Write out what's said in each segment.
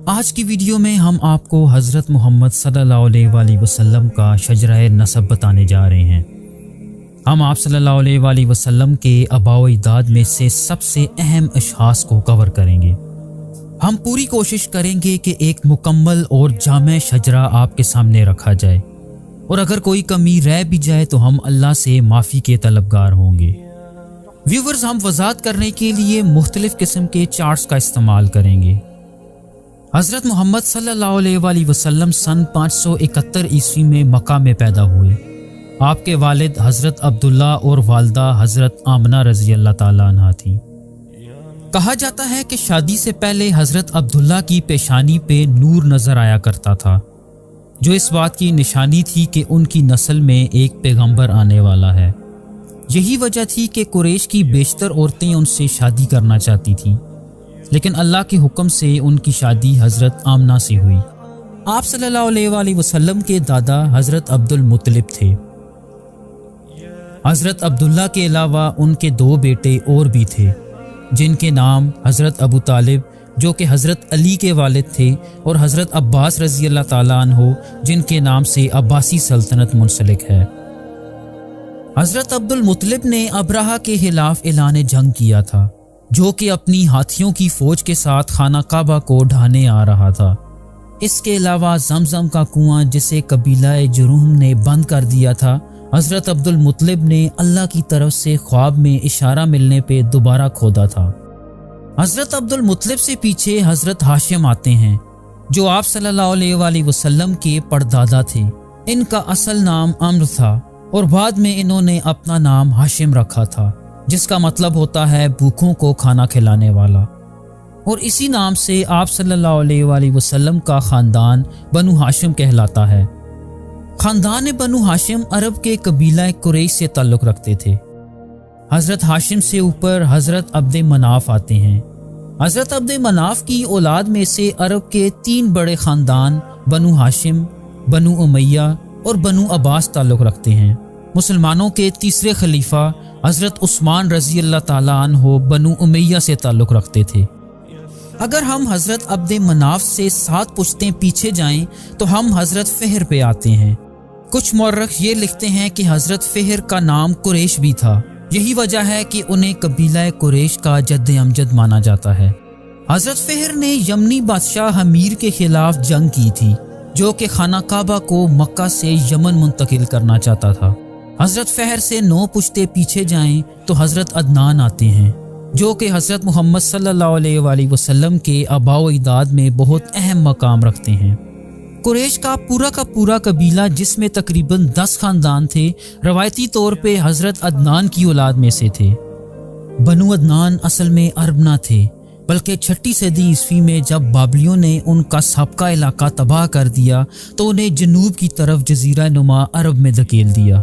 آج کی ویڈیو میں ہم آپ کو حضرت محمد صلی اللہ علیہ وسلم کا شجرہ نسب بتانے جا رہے ہیں۔ ہم آپ صلی اللہ علیہ وسلم کے آباء و اجداد میں سے سب سے اہم اشخاص کو کور کریں گے۔ ہم پوری کوشش کریں گے کہ ایک مکمل اور جامع شجرہ آپ کے سامنے رکھا جائے، اور اگر کوئی کمی رہ بھی جائے تو ہم اللہ سے معافی کے طلبگار ہوں گے۔ ویورز، ہم وضاحت کرنے کے لیے مختلف قسم کے چارٹس کا استعمال کریں گے۔ حضرت محمد صلی اللہ علیہ وسلم سن 571 عیسوی میں مکہ میں پیدا ہوئے۔ آپ کے والد حضرت عبداللہ اور والدہ حضرت آمنہ رضی اللہ تعالیٰ عنہ تھیں۔ کہا جاتا ہے کہ شادی سے پہلے حضرت عبداللہ کی پیشانی پہ نور نظر آیا کرتا تھا، جو اس بات کی نشانی تھی کہ ان کی نسل میں ایک پیغمبر آنے والا ہے۔ یہی وجہ تھی کہ قریش کی بیشتر عورتیں ان سے شادی کرنا چاہتی تھیں، لیکن اللہ کے حکم سے ان کی شادی حضرت آمنہ سے ہوئی۔ آپ صلی اللہ علیہ وسلم کے دادا حضرت عبد المطلب تھے۔ حضرت عبداللہ کے علاوہ ان کے 2 بیٹے اور بھی تھے، جن کے نام حضرت ابو طالب جو کہ حضرت علی کے والد تھے، اور حضرت عباس رضی اللہ تعالیٰ عنہ جن کے نام سے عباسی سلطنت منسلک ہے۔ حضرت عبد المطلب نے ابرہہ کے خلاف اعلان جنگ کیا تھا، جو کہ اپنی ہاتھیوں کی فوج کے ساتھ خانہ کعبہ کو ڈھانے آ رہا تھا۔ اس کے علاوہ زمزم کا کنواں جسے قبیلہ جرہم نے بند کر دیا تھا، حضرت عبد المطلب نے اللہ کی طرف سے خواب میں اشارہ ملنے پہ دوبارہ کھودا تھا۔ حضرت عبد المطلب سے پیچھے حضرت ہاشم آتے ہیں، جو آپ صلی اللہ علیہ وسلم کے پردادا تھے۔ ان کا اصل نام عمرو تھا، اور بعد میں انہوں نے اپنا نام ہاشم رکھا تھا، جس کا مطلب ہوتا ہے بھوکوں کو کھانا کھلانے والا، اور اسی نام سے آپ صلی اللہ علیہ وسلم کا خاندان بنو ہاشم کہلاتا ہے۔ خاندان بنو ہاشم عرب کے قبیلہ قریش سے تعلق رکھتے تھے۔ حضرت ہاشم سے اوپر حضرت عبد مناف آتے ہیں۔ حضرت عبد مناف کی اولاد میں سے عرب کے 3 بڑے خاندان بنو ہاشم، بنو امیہ اور بنو عباس تعلق رکھتے ہیں۔ مسلمانوں کے تیسرے خلیفہ حضرت عثمان رضی اللہ تعالیٰ عنہ بنو امیہ سے تعلق رکھتے تھے۔ اگر ہم حضرت عبد مناف سے 7 پشتیں پیچھے جائیں تو ہم حضرت فہر پہ آتے ہیں۔ کچھ مورخ یہ لکھتے ہیں کہ حضرت فہر کا نام قریش بھی تھا، یہی وجہ ہے کہ انہیں قبیلہ قریش کا جد امجد مانا جاتا ہے۔ حضرت فہر نے یمنی بادشاہ حمیر کے خلاف جنگ کی تھی، جو کہ خانہ کعبہ کو مکہ سے یمن منتقل کرنا چاہتا تھا۔ حضرت فہر سے 9 پشتے پیچھے جائیں تو حضرت عدنان آتے ہیں، جو کہ حضرت محمد صلی اللہ علیہ وسلم کے آباء و اجداد میں بہت اہم مقام رکھتے ہیں۔ قریش کا پورا قبیلہ، جس میں تقریباً 10 خاندان تھے، روایتی طور پہ حضرت عدنان کی اولاد میں سے تھے۔ بنو عدنان اصل میں عرب نہ تھے، بلکہ 6 صدی عیسوی میں جب بابلیوں نے ان کا سابقہ علاقہ تباہ کر دیا تو انہیں جنوب کی طرف جزیرہ نما عرب میں دھکیل دیا۔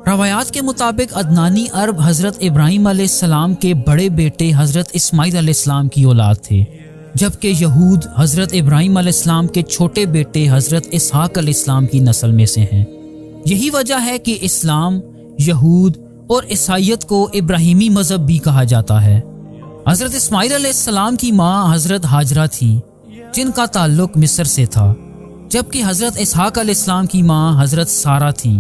روایات کے مطابق عدنانی عرب حضرت ابراہیم علیہ السلام کے بڑے بیٹے حضرت اسماعیل علیہ السلام کی اولاد تھے، جبکہ یہود حضرت ابراہیم علیہ السلام کے چھوٹے بیٹے حضرت اسحاق علیہ السلام کی نسل میں سے ہیں۔ یہی وجہ ہے کہ اسلام، یہود اور عیسائیت کو ابراہیمی مذہب بھی کہا جاتا ہے۔ حضرت اسماعیل علیہ السلام کی ماں حضرت ہاجرہ تھی، جن کا تعلق مصر سے تھا، جبکہ حضرت اسحاق علیہ السلام کی ماں حضرت سارہ تھی،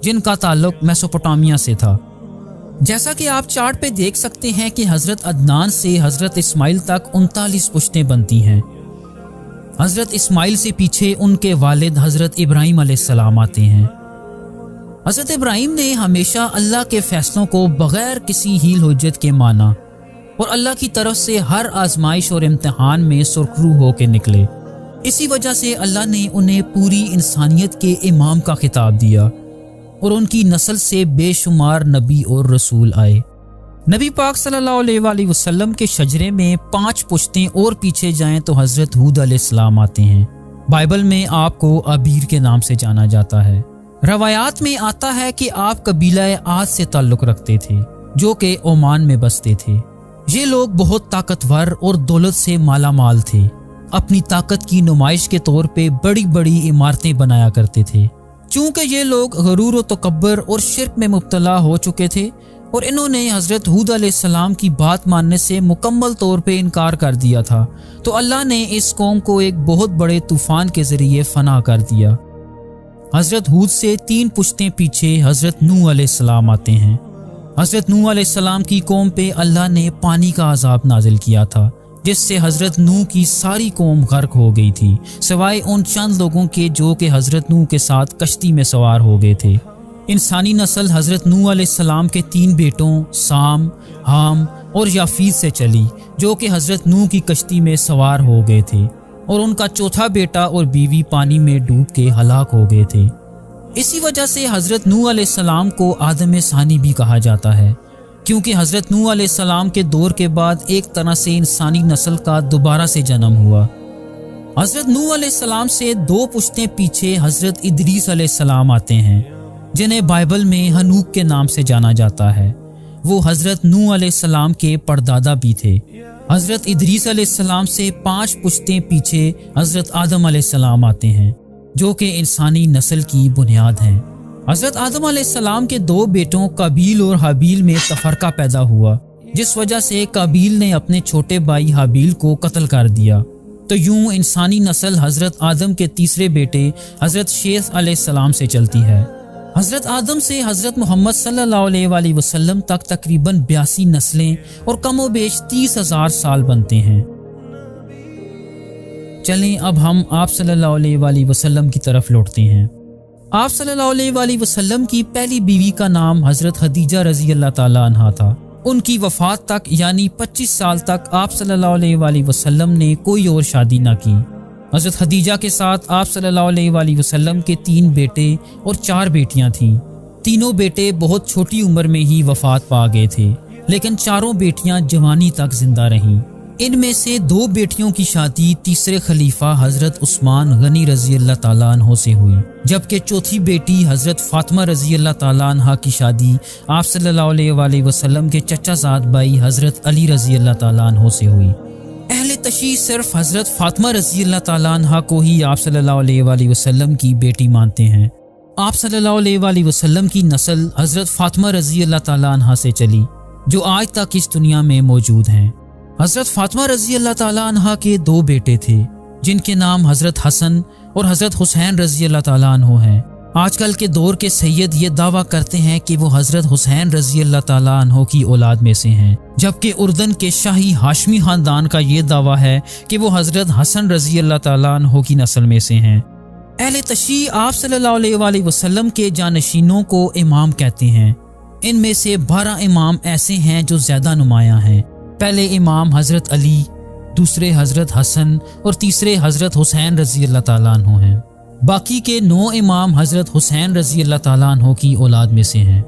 جن کا تعلق میسوپوٹامیہ سے تھا۔ جیسا کہ آپ چارٹ پہ دیکھ سکتے ہیں کہ حضرت عدنان سے حضرت اسماعیل تک 39 پشتیں بنتی ہیں۔ حضرت اسماعیل سے پیچھے ان کے والد حضرت ابراہیم علیہ السلام آتے ہیں۔ حضرت ابراہیم نے ہمیشہ اللہ کے فیصلوں کو بغیر کسی ہیل حجت کے مانا، اور اللہ کی طرف سے ہر آزمائش اور امتحان میں سرخرو ہو کے نکلے۔ اسی وجہ سے اللہ نے انہیں پوری انسانیت کے امام کا خطاب دیا، اور ان کی نسل سے بے شمار نبی اور رسول آئے۔ نبی پاک صلی اللہ علیہ وسلم کے شجرے میں 5 پشتیں اور پیچھے جائیں تو حضرت ہود علیہ السلام آتے ہیں۔ بائبل میں آپ کو ابیر کے نام سے جانا جاتا ہے۔ روایات میں آتا ہے کہ آپ قبیلہ عاد سے تعلق رکھتے تھے، جو کہ عمان میں بستے تھے۔ یہ لوگ بہت طاقتور اور دولت سے مالا مال تھے۔ اپنی طاقت کی نمائش کے طور پہ بڑی بڑی عمارتیں بنایا کرتے تھے۔ چونکہ یہ لوگ غرور و تکبر اور شرک میں مبتلا ہو چکے تھے، اور انہوں نے حضرت ہود علیہ السلام کی بات ماننے سے مکمل طور پہ انکار کر دیا تھا، تو اللہ نے اس قوم کو ایک بہت بڑے طوفان کے ذریعے فنا کر دیا۔ حضرت ہود سے 3 پشتیں پیچھے حضرت نوح علیہ السلام آتے ہیں۔ حضرت نوح علیہ السلام کی قوم پہ اللہ نے پانی کا عذاب نازل کیا تھا، جس سے حضرت نوح کی ساری قوم غرق ہو گئی تھی، سوائے ان چند لوگوں کے جو کہ حضرت نوح کے ساتھ کشتی میں سوار ہو گئے تھے۔ انسانی نسل حضرت نوح علیہ السلام کے 3 بیٹوں سام، حام اور یافیت سے چلی، جو کہ حضرت نوح کی کشتی میں سوار ہو گئے تھے، اور ان کا چوتھا بیٹا اور بیوی پانی میں ڈوب کے ہلاک ہو گئے تھے۔ اسی وجہ سے حضرت نوح علیہ السلام کو آدم ثانی بھی کہا جاتا ہے، کیونکہ حضرت نوح علیہ السلام کے دور کے بعد ایک طرح سے انسانی نسل کا دوبارہ سے جنم ہوا۔ حضرت نوح علیہ السلام سے 2 پشتیں پیچھے حضرت ادریس علیہ السلام آتے ہیں، جنہیں بائبل میں ہنوک کے نام سے جانا جاتا ہے۔ وہ حضرت نوح علیہ السلام کے پردادا بھی تھے۔ حضرت ادریس علیہ السلام سے 5 پشتیں پیچھے حضرت آدم علیہ السلام آتے ہیں، جو کہ انسانی نسل کی بنیاد ہیں۔ حضرت آدم علیہ السلام کے 2 بیٹوں قابیل اور حابیل میں تفرقہ پیدا ہوا، جس وجہ سے قابیل نے اپنے چھوٹے بھائی حابیل کو قتل کر دیا۔ تو یوں انسانی نسل حضرت آدم کے تیسرے بیٹے حضرت شیث علیہ السلام سے چلتی ہے۔ حضرت آدم سے حضرت محمد صلی اللہ علیہ وآلہ وسلم تک تقریباً 82 نسلیں اور کم و بیش 30,000 سال بنتے ہیں۔ چلیں اب ہم آپ صلی اللہ علیہ وآلہ وسلم کی طرف لوٹتے ہیں۔ آپ صلی اللہ علیہ وآلہ وسلم کی پہلی بیوی کا نام حضرت خدیجہ رضی اللہ تعالیٰ عنہا تھا۔ ان کی وفات تک یعنی 25 سال تک آپ صلی اللہ علیہ وآلہ وسلم نے کوئی اور شادی نہ کی۔ حضرت خدیجہ کے ساتھ آپ صلی اللہ علیہ وآلہ وسلم کے 3 بیٹے اور 4 بیٹیاں تھیں۔ تینوں بیٹے بہت چھوٹی عمر میں ہی وفات پا گئے تھے، لیکن 4 بیٹیاں جوانی تک زندہ رہیں۔ ان میں سے 2 بیٹیوں کی شادی تیسرے خلیفہ حضرت عثمان غنی رضی اللہ تعالیٰ عنہ سے ہوئی، جبکہ چوتھی بیٹی حضرت فاطمہ رضی اللہ تعالیٰ عنہ کی شادی آپ صلی اللہ علیہ وآلہ وسلم کے چچا زاد بھائی حضرت علی رضی اللہ تعالیٰ عنہ سے ہوئی۔ اہل تشیع صرف حضرت فاطمہ رضی اللہ تعالیٰ عنہ کو ہی آپ صلی اللہ علیہ وآلہ وسلم کی بیٹی مانتے ہیں۔ آپ صلی اللہ علیہ وآلہ وسلم کی نسل حضرت فاطمہ رضی اللہ تعالیٰ عنہ سے چلی، جو آج تک اس دنیا میں موجود ہیں۔ حضرت فاطمہ رضی اللہ تعالیٰ عنہ کے 2 بیٹے تھے، جن کے نام حضرت حسن اور حضرت حسین رضی اللہ تعالیٰ عنہ ہیں۔ آج کل کے دور کے سید یہ دعویٰ کرتے ہیں کہ وہ حضرت حسین رضی اللہ تعالیٰ عنہ کی اولاد میں سے ہیں، جبکہ اردن کے شاہی ہاشمی خاندان کا یہ دعویٰ ہے کہ وہ حضرت حسن رضی اللہ تعالیٰ عنہ کی نسل میں سے ہیں۔ اہل تشیع آپ صلی اللہ علیہ وآلہ وسلم کے جانشینوں کو امام کہتے ہیں۔ ان میں سے 12 امام ایسے ہیں جو زیادہ نمایاں ہیں۔ پہلے امام حضرت علی، دوسرے حضرت حسن اور تیسرے حضرت حسین رضی اللہ تعالیٰ عنہ ہیں۔ باقی کے 9 امام حضرت حسین رضی اللہ تعالیٰ عنہ کی اولاد میں سے ہیں۔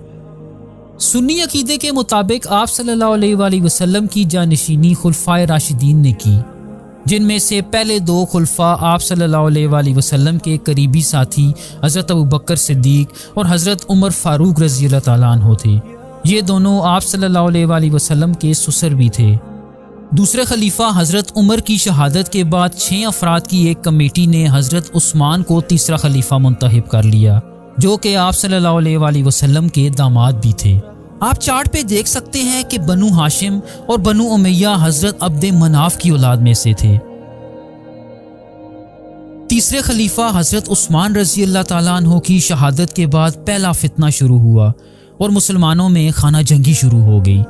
سنی عقیدے کے مطابق آپ صلی اللہ علیہ وآلہ وسلم کی جانشینی خلفائے راشدین نے کی، جن میں سے پہلے 2 خلفاء آپ صلی اللہ علیہ وآلہ وسلم کے قریبی ساتھی حضرت ابوبکر صدیق اور حضرت عمر فاروق رضی اللہ تعالیٰ عنہ تھے۔ یہ دونوں آپ صلی اللہ علیہ وآلہ وسلم کے سسر بھی تھے۔ دوسرے خلیفہ حضرت عمر کی شہادت کے بعد 6 افراد کی ایک کمیٹی نے حضرت عثمان کو تیسرا خلیفہ منتخب کر لیا، جو کہ آپ صلی اللہ علیہ وآلہ وسلم کے داماد بھی تھے۔ آپ چارٹ پہ دیکھ سکتے ہیں کہ بنو ہاشم اور بنو امیہ حضرت عبد مناف کی اولاد میں سے تھے۔ تیسرے خلیفہ حضرت عثمان رضی اللہ تعالیٰ عنہ کی شہادت کے بعد پہلا فتنہ شروع ہوا اور مسلمانوں میں خانہ جنگی شروع ہو گئی۔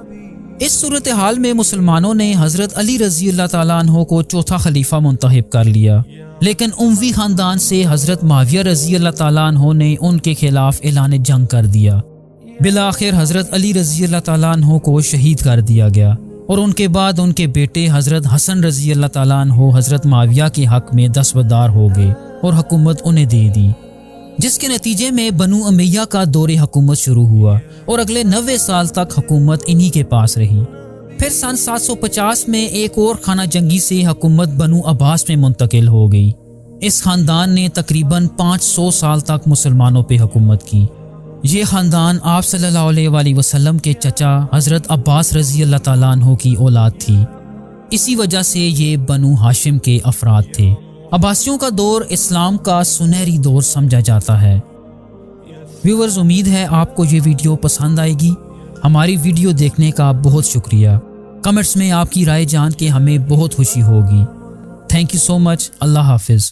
اس صورتحال میں مسلمانوں نے حضرت علی رضی اللہ تعالیٰ عنہ کو چوتھا خلیفہ منتخب کر لیا، لیکن اموی خاندان سے حضرت معاویہ رضی اللہ تعالیٰ عنہ نے ان کے خلاف اعلان جنگ کر دیا۔ بالآخر حضرت علی رضی اللہ تعالیٰ عنہ کو شہید کر دیا گیا، اور ان کے بعد ان کے بیٹے حضرت حسن رضی اللہ تعالیٰ عنہ حضرت معاویہ کے حق میں دستبردار ہو گئے اور حکومت انہیں دے دی، جس کے نتیجے میں بنو امیہ کا دور حکومت شروع ہوا اور اگلے 90 سال تک حکومت انہی کے پاس رہی۔ پھر سن 750 میں ایک اور خانہ جنگی سے حکومت بنو عباس میں منتقل ہو گئی۔ اس خاندان نے تقریباً 500 سال تک مسلمانوں پہ حکومت کی۔ یہ خاندان آپ صلی اللہ علیہ وآلہ وسلم کے چچا حضرت عباس رضی اللہ تعالیٰ عنہ کی اولاد تھی، اسی وجہ سے یہ بنو ہاشم کے افراد تھے۔ عباسیوں کا دور اسلام کا سنہری دور سمجھا جاتا ہے۔ ویورز، امید ہے آپ کو یہ ویڈیو پسند آئے گی۔ ہماری ویڈیو دیکھنے کا بہت شکریہ۔ کمنٹس میں آپ کی رائے جان کے ہمیں بہت خوشی ہوگی۔ تھینک یو سو مچ۔ اللہ حافظ۔